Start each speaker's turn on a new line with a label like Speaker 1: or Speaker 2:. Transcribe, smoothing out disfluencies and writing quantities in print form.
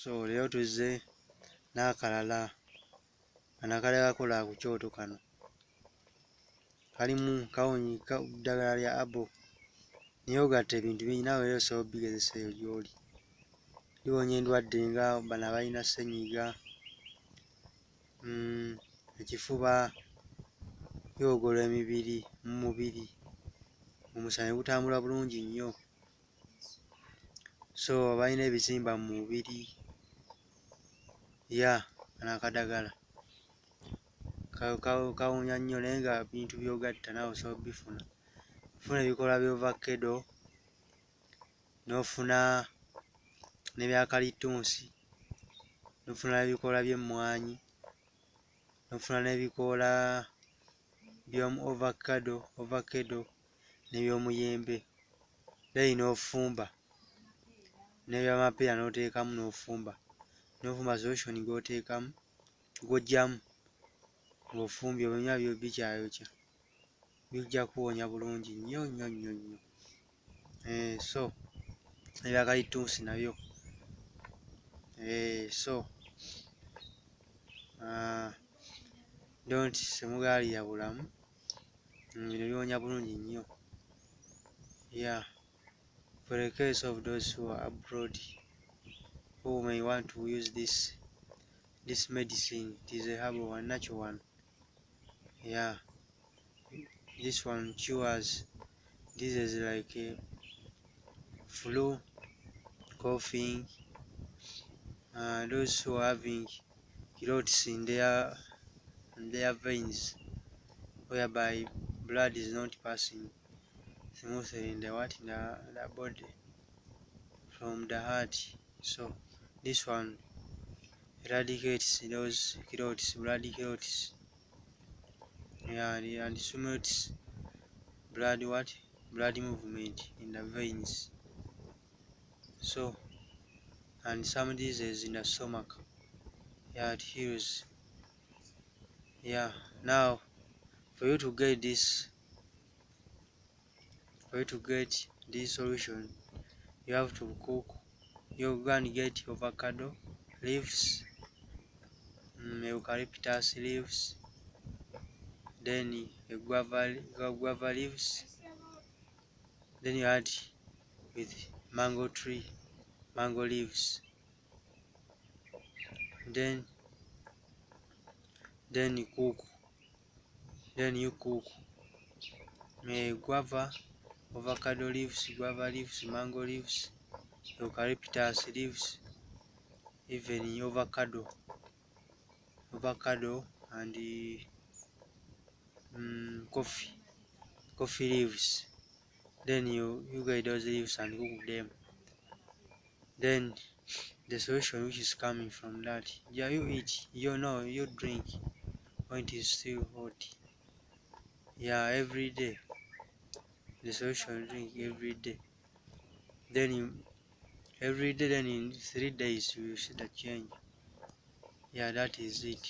Speaker 1: So leo tuzze n'akalala kano akalala kakola ku kyoto kano kalimu ddagala lya abo naye ogatta ebintu bingi naawe era osobola obigezesa eyo gy'oli. Liwonya endwadde nga bano abalina ssenyiga, ekifuba, liwogola emibiri mu mubiri, omusana ne gutambula bulungi nnyo. So abalina ebizimba mu mubiri, kano akadagala kawonya nnyo naye nga bintu by'ogatta naawe osobola obbifuna. Ofuna ebikoola by'ovakkedo, n'ofuna n'ebya kalitunsi, n'ofuna n'ebikoola by'emmwanyi, n'ofuna n'ebikoola by'omu ovakkedo n'eby'omuyembe, then n'ofumba n'ebyamapeera n'oteekamu n'ofumba, n'ofumba solution gw'oteekamu gw'oggyamu ng'ofumbye obinywa bikyayokya, bijja kuwonya bulungi nnyo nnyo nnyo nnyo. So n'ebya kalitunsi nabyo don't semugaalira bulamu, bino biwonya bulungi nnyo. For the case of those who are abroad who may want to use this medicine, it is a herbal one, natural one. This one cures diseases like flu, coughing, those who are having clots in their veins, whereby blood is not passing smoothly in the body from the heart. So this one eradicates those clots, blood clots, and stimulates blood movement in the veins. So, and some diseases in the stomach, it heals. Now for you to get this solution, you have to cook. You're going to get avocado leaves, eucalyptus leaves, then guava leaves, then you add with mango leaves, then you cook guava, avocado leaves, guava leaves, mango leaves, eucalyptus leaves, even avocado and coffee leaves. Then you get those leaves and cook them. Then the solution which is coming from that, you eat, you drink when it is still hot. Every day. The solution drink every day. Then then in 3 days you will see the change. That is it.